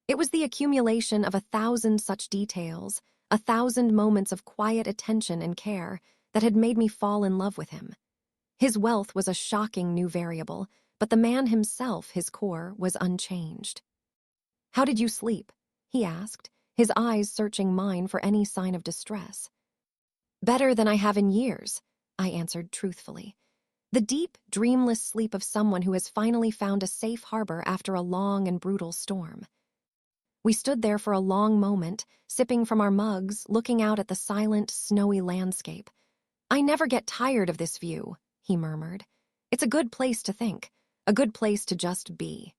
It was the accumulation of 1,000 such details, 1,000 moments of quiet attention and care that had made me fall in love with him. His wealth was a shocking new variable, but the man himself, his core, was unchanged. "How did you sleep?" he asked, his eyes searching mine for any sign of distress. "Better than I have in years," I answered truthfully. The deep, dreamless sleep of someone who has finally found a safe harbor after a long and brutal storm. We stood there for a long moment, sipping from our mugs, looking out at the silent, snowy landscape. "I never get tired of this view," he murmured. "It's a good place to think, a good place to just be."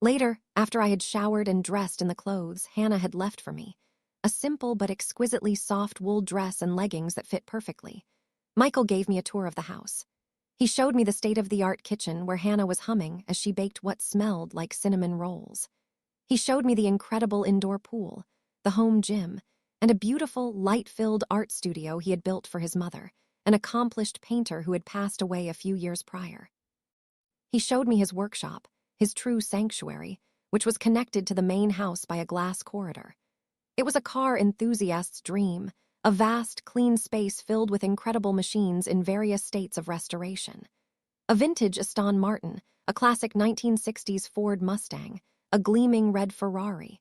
Later, after I had showered and dressed in the clothes Hannah had left for me, a simple but exquisitely soft wool dress and leggings that fit perfectly, Michael gave me a tour of the house. He showed me the state-of-the-art kitchen where Hannah was humming as she baked what smelled like cinnamon rolls. He showed me the incredible indoor pool, the home gym, and a beautiful, light-filled art studio he had built for his mother, an accomplished painter who had passed away a few years prior. He showed me his workshop, his true sanctuary, which was connected to the main house by a glass corridor. It was a car enthusiast's dream, a vast, clean space filled with incredible machines in various states of restoration. A vintage Aston Martin, a classic 1960s Ford Mustang, a gleaming red Ferrari.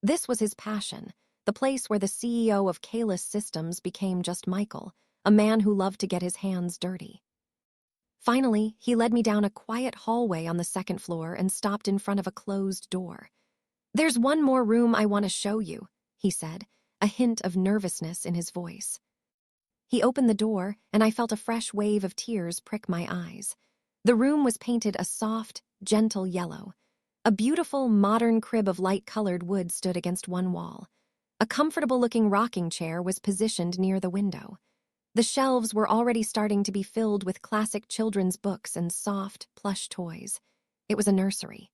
This was his passion, the place where the CEO of Kalis Systems became just Michael, a man who loved to get his hands dirty. Finally, he led me down a quiet hallway on the second floor and stopped in front of a closed door. "There's one more room I want to show you," he said, a hint of nervousness in his voice. He opened the door, and I felt a fresh wave of tears prick my eyes. The room was painted a soft, gentle yellow. A beautiful, modern crib of light-colored wood stood against one wall. A comfortable-looking rocking chair was positioned near the window. The shelves were already starting to be filled with classic children's books and soft, plush toys. It was a nursery.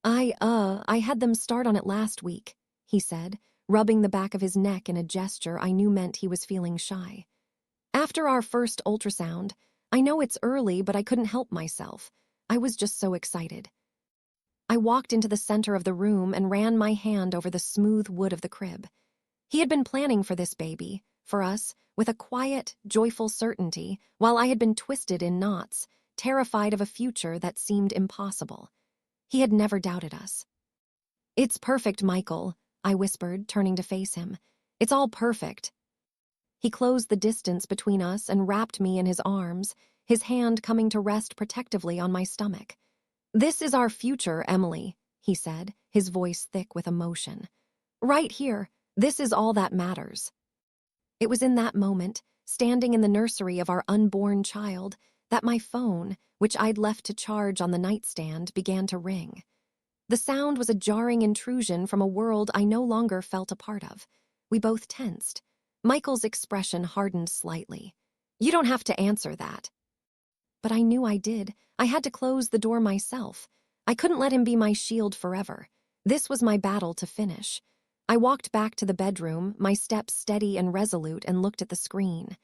I had them start on it last week," he said, rubbing the back of his neck in a gesture I knew meant he was feeling shy. "After our first ultrasound, I know it's early, but I couldn't help myself. I was just so excited." I walked into the center of the room and ran my hand over the smooth wood of the crib. He had been planning for this baby, for us, with a quiet, joyful certainty, while I had been twisted in knots, terrified of a future that seemed impossible. He had never doubted us. "It's perfect, Michael," I whispered, turning to face him. "It's all perfect." He closed the distance between us and wrapped me in his arms, his hand coming to rest protectively on my stomach. "This is our future, Emily," he said, his voice thick with emotion. "Right here, this is all that matters." It was in that moment, standing in the nursery of our unborn child, that my phone, which I'd left to charge on the nightstand, began to ring. The sound was a jarring intrusion from a world I no longer felt a part of. We both tensed. Michael's expression hardened slightly. "You don't have to answer that." But I knew I did. I had to close the door myself. I couldn't let him be my shield forever. This was my battle to finish. I walked back to the bedroom, my steps steady and resolute, and looked at the screen.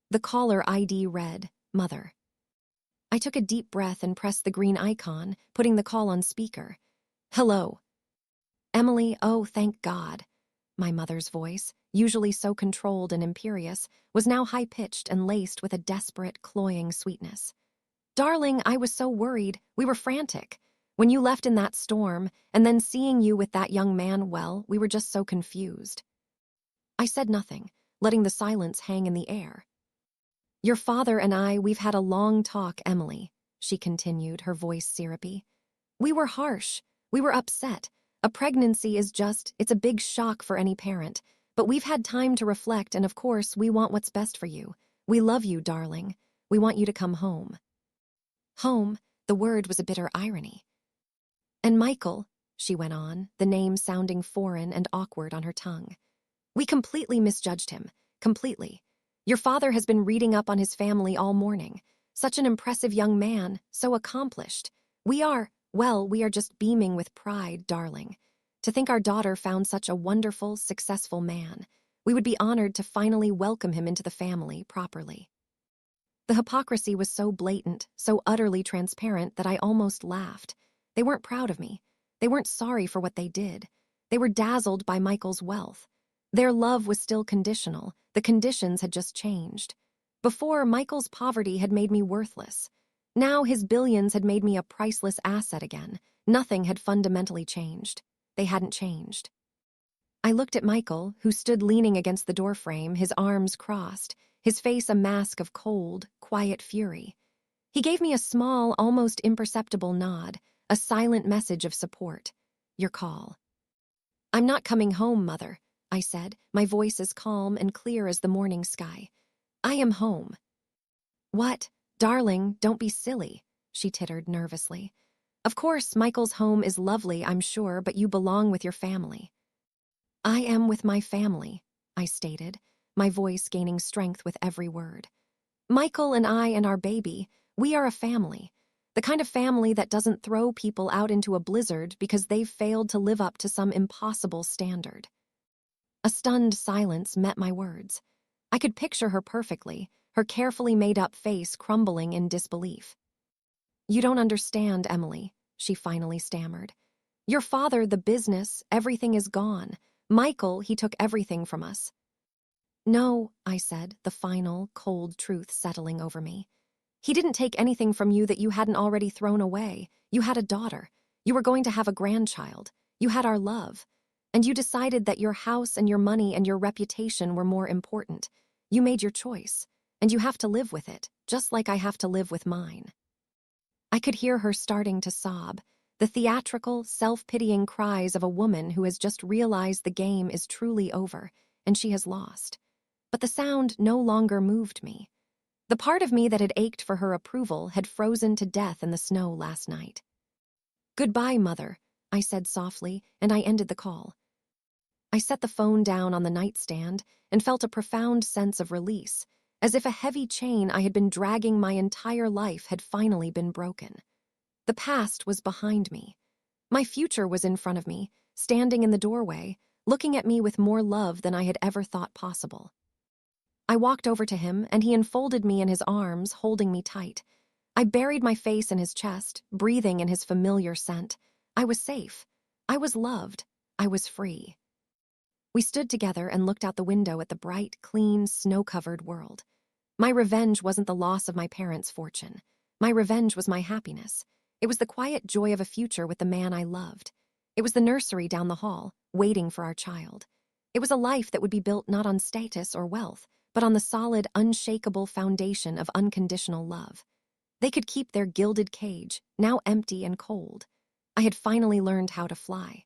The caller ID read, "Mother." I took a deep breath and pressed the green icon, putting the call on speaker. "Hello." "Emily, oh, thank God." My mother's voice, usually so controlled and imperious, was now high-pitched and laced with a desperate, cloying sweetness. "Darling, I was so worried. We were frantic. When you left in that storm, and then seeing you with that young man, well, we were just so confused." I said nothing, letting the silence hang in the air. "Your father and we've had a long talk, Emily," she continued, her voice syrupy. "We were harsh. We were upset. A pregnancy is it's a big shock for any parent. But we've had time to reflect, and of course, we want what's best for you. We love you, darling. We want you to come home." Home, the word was a bitter irony. "And Michael," she went on, the name sounding foreign and awkward on her tongue. "We completely misjudged him. Completely. Your father has been reading up on his family all morning. Such an impressive young man, so accomplished. We are just beaming with pride, darling. To think our daughter found such a wonderful, successful man. We would be honored to finally welcome him into the family properly." The hypocrisy was so blatant, so utterly transparent that I almost laughed. They weren't proud of me. They weren't sorry for what they did. They were dazzled by Michael's wealth. Their love was still conditional. The conditions had just changed. Before, Michael's poverty had made me worthless. Now his billions had made me a priceless asset again. Nothing had fundamentally changed. They hadn't changed. I looked at Michael, who stood leaning against the doorframe, his arms crossed, his face a mask of cold, quiet fury. He gave me a small, almost imperceptible nod, a silent message of support. "Your call." "I'm not coming home, Mother," I said, my voice as calm and clear as the morning sky. "I am home." "What? Darling, don't be silly," she tittered nervously. Of course, Michael's home is lovely, I'm sure, but you belong with your family. I am with my family, I stated, my voice gaining strength with every word. Michael and I and our baby, we are a family. The kind of family that doesn't throw people out into a blizzard because they've failed to live up to some impossible standard. A stunned silence met my words. I could picture her perfectly, her carefully made-up face crumbling in disbelief. You don't understand, Emily, she finally stammered. Your father, the business, everything is gone. Michael, he took everything from us. No, I said, the final, cold truth settling over me. He didn't take anything from you that you hadn't already thrown away. You had a daughter. You were going to have a grandchild. You had our love. And you decided that your house and your money and your reputation were more important. You made your choice. And you have to live with it, just like I have to live with mine. I could hear her starting to sob, the theatrical, self-pitying cries of a woman who has just realized the game is truly over and she has lost. But the sound no longer moved me. The part of me that had ached for her approval had frozen to death in the snow last night. Goodbye, Mother, I said softly, and I ended the call. I set the phone down on the nightstand and felt a profound sense of release, as if a heavy chain I had been dragging my entire life had finally been broken. The past was behind me. My future was in front of me, standing in the doorway, looking at me with more love than I had ever thought possible. I walked over to him, and he enfolded me in his arms, holding me tight. I buried my face in his chest, breathing in his familiar scent. I was safe. I was loved. I was free. We stood together and looked out the window at the bright, clean, snow-covered world. My revenge wasn't the loss of my parents' fortune. My revenge was my happiness. It was the quiet joy of a future with the man I loved. It was the nursery down the hall, waiting for our child. It was a life that would be built not on status or wealth, but on the solid, unshakable foundation of unconditional love. They could keep their gilded cage, now empty and cold. I had finally learned how to fly.